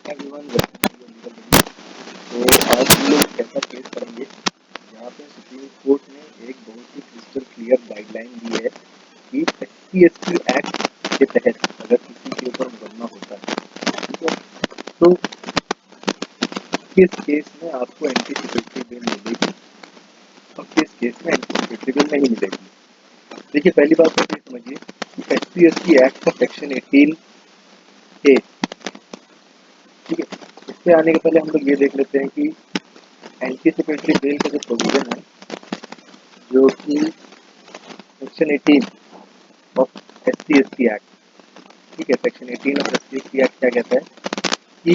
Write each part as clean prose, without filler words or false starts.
Everyone, तो आज हम लोग एक ऐसा केस करेंगे जहाँ पे सुप्रीम कोर्ट ने एक बहुत ही क्रिस्टल क्लियर गाइडलाइन दी है कि SC/ST एक्ट के तहत अगर किसी के ऊपर मुकदमा होता है, ठीक है, तो किस केस में आपको एंटीसिपेटरी बेल मिलेगी और किस केस में एंटीसिपेटरी बेल नहीं मिलेगी। देखिए, पहली बात तो ये समझिए कि SC/ST एक्ट का सेक्शन 18A, ठीक है, इससे आने के पहले हम लोग ये देख लेते हैं कि एंटीसिपेटरी बेल का जो प्रोविजन है, जो कि सेक्शन 18 ऑफ SC/ST एक्ट, ठीक है, सेक्शन 18 ऑफ SC/ST एक्ट क्या कहता है कि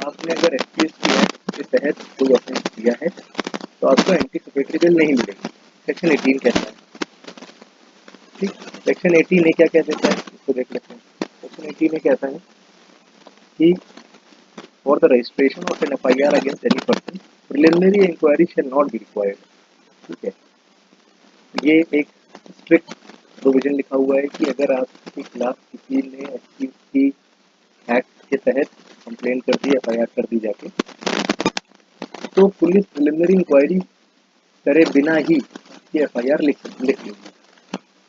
आपने अगर SC/ST एक्ट के तहत कोई ऑफेंस किया है तो आपको एंटीसिपेटरी बेल नहीं मिलेगी। सेक्शन 18 कहता है, ठीक। सेक्शन 18 क्या कह देता है, इसको देख लेते हैं। सेक्शन 18 कहता है कि for the registration of an FIR against any person preliminary inquiry shall not be required, ठीक है। ये एक स्ट्रिक्ट प्रोविजन लिखा हुआ है कि अगर आपके खिलाफ किसी ने SC/ST एक्ट के तहत कंप्लेन कर दी, FIR कर दी जाके, तो पुलिस प्रिलिमिनरी इंक्वायरी करे बिना ही ये FIR लिख लेगी,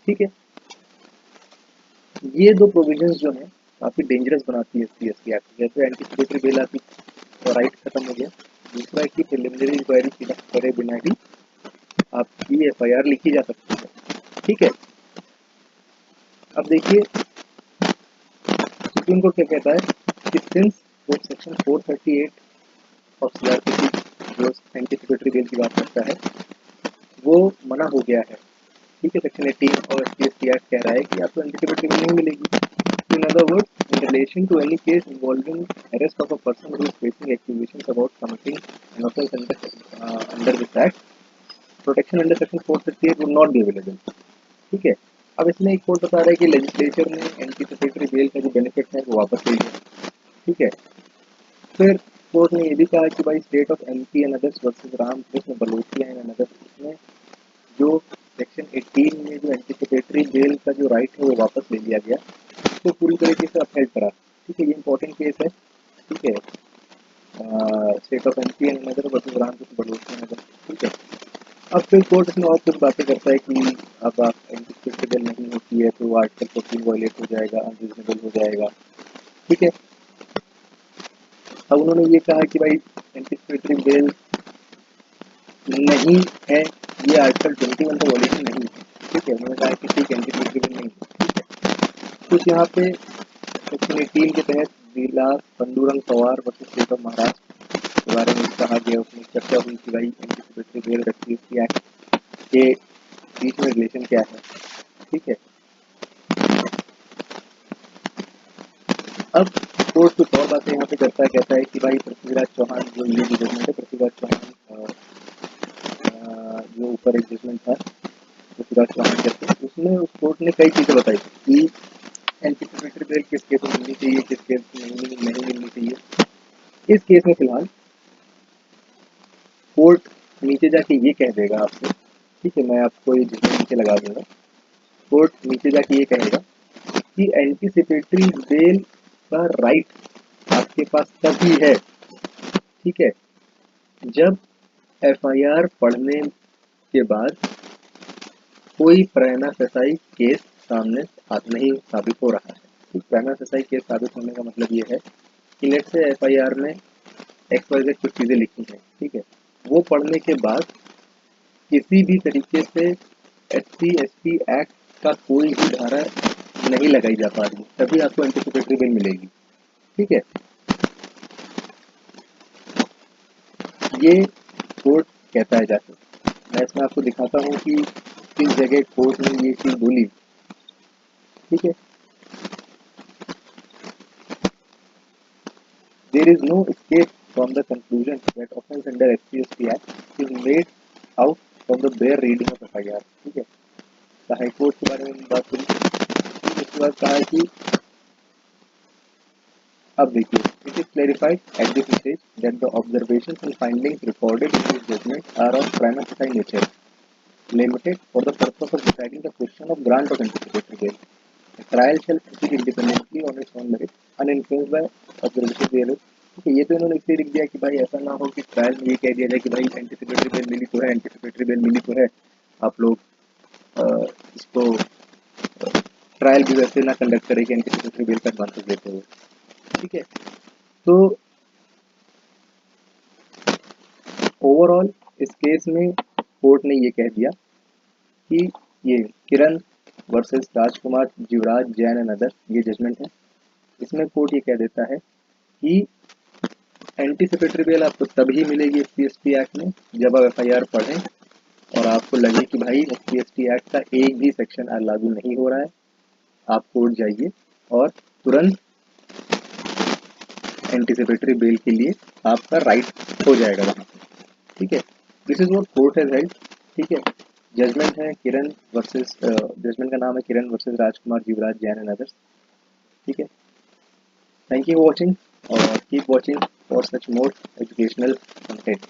ठीक है। ये दो प्रोविजंस जो हैं काफ़ी डेंजरस बनाती है SC/ST एक्ट। जैसे एंटीसिपेटरी बेल आपकी राइट खत्म हो गया, दूसरा है कि प्रिलिमिनरी इंक्वायरी करे बिना ही आपकी FIR लिखी जा सकती है, ठीक है। अब देखिए सुप्रीम कोर्ट क्या कहता है कि सिंस वो सेक्शन 438 ऑफ CRPC जो एंटीसिपेटरी बेल की बात करता है वो मना हो गया है, ठीक है। सेक्शन 18 और SC/ST एक्ट कह रहा है कि आपको एंटीसिपेटरी बेल नहीं मिलेगी। In other words, in relation to any case involving arrest of a person who is facing accusations about committing an offence under this act, protection under section 438 would not be available, ठीक है। अब इसमें एक court बता रहा है कि legislature ने एंटीसिपेटरी बेल का जो बेनिफिट है वो वापस ले लिया, ठीक है। फिर कोर्ट ने ये भी कहा कि भाई state of MP and others versus Ramkrishna Balochia and others, इसमें जो सेक्शन 18 में जो एंटीसिपेटरी बेल का जो राइट है वो वापस ले लिया गया, तो पूरी तरीके से अपहेल्ड करा, ठीक है। ये इंपॉर्टेंट केस है, ठीक है। State of MP and other versus Ramkrishna Balochia and others, ठीक है। अब फिर कोर्ट इसमें और कुछ बातें करता है कि अब आप एंटीसिपेटरी बेल नहीं होती है तो आर्टिकल 14 वायलेट हो जाएगा, अनरीजनेबल हो जाएगा, ठीक है। अब उन्होंने ये कहा कि भाई एंटीसिपेटरी बेल नहीं है, ये आर्टिकल 21 का वायलेशन नहीं है, ठीक है। उन्होंने कहा कि ठीक है एंटीसिपेटरी बेल नहीं है, ठीक है। कुछ यहाँ पे सेक्शन 18 के तहत Vilas Pandurang Pawar versus state of Maharashtra के बारे में कहा गया, उसमें चर्चा हुई कि भाई एंटीसिपेटरी बेल SC/ST एक्ट के बीच में रिलेशन क्या है, ठीक है। अब कोर्ट कुछ और बातें यहाँ पे करता है, कहता है कि भाई पृथ्वीराज चौहान जो ये जजमेंट है, पृथ्वीराज चौहान जो ऊपर एक जजमेंट था पृथ्वीराज चौहान करके, उसमें उस कोर्ट ने कई चीज़ें बताई कि एंटीसिपेटरी बेल किस केस में मिलनी चाहिए, किस केस में नहीं मिलनी चाहिए। इस केस में फिलहाल कोर्ट नीचे जाके ये कह देगा आपसे, ठीक है, मैं आपको ये जजमेंट नीचे लगा दूंगा। कोर्ट नीचे जाके ये कहेगा कि एंटीसिपेटरी बेल का राइट आपके पास तभी है, ठीक है, जब FIR पढ़ने के बाद कोई प्राइमा फेसाई केस सामने नहीं साबित हो रहा है, ठीक। प्राइमा फेसाई केस साबित होने का मतलब ये है कि लेट से FIR में XYZ कुछ चीज़ें लिखी हैं, ठीक है, वो पढ़ने के बाद किसी भी तरीके से SC/ST एक्ट का कोई भी धारा नहीं लगाई जा पा रही, तभी आपको एंटीसिपेटरी बेल मिलेगी, ठीक है। ये कोर्ट कहता है जाके। मैं इसमें आपको दिखाता हूँ कि किस जगह कोर्ट ने ये चीज़ बोली, ठीक है। There is no escape from the conclusion that offence under SC/ST Act is made out from the bare reading of FIR, ठीक है। तो हाई कोर्ट के बारे में बात करी, उसके बाद कहा कि अब देखिए, it is clarified at this stage that the observations and findings recorded in this judgment are of prima facie nature, limited for the purpose of deciding the question of grant of anticipatory bail, trial shall proceed independently on its own merit uninfluenced by observation real. ये तो इन्होंने इसलिए लिख दिया कि भाई ऐसा ना हो कि ट्रायल में ये कह दिया जाए कि भाई एंटीसिपेटरी बेल मिली तो है, एंटीसिपेटरी बेल मिली तो है, आप लोग इसको ट्रायल भी वैसे ना कंडक्ट करें कि एंटीसिपेटरी बेल का एडवांटेज लेते हुए। ठीक है, तो ओवरऑल इस केस में कोर्ट ने ये कह दिया कि ये Kiran versus Rajkumar Jivraj Jain and other ये जजमेंट है। इसमें कोर्ट ये कह देता है कि एंटीसिपेटरी बेल आपको तभी मिलेगी एसपीएसटी एक्ट में जब आप एफआईआर पढ़ें और आपको लगे कि भाई एसपीएसटी एक्ट का एक भी सेक्शन लागू नहीं हो रहा है, आप कोर्ट जाइए और तुरंत एंटीसिपेटरी बेल के लिए आपका राइट हो जाएगा वहाँ पे। ठीक है, this is what court has held. ठीक है, जजमेंट है किरण वर्सेस जजमेंट का नाम है Kiran versus Rajkumar Jivraj Jain and others. ठीक है, थैंक यू फॉर वॉचिंग और keep watching for such more educational content.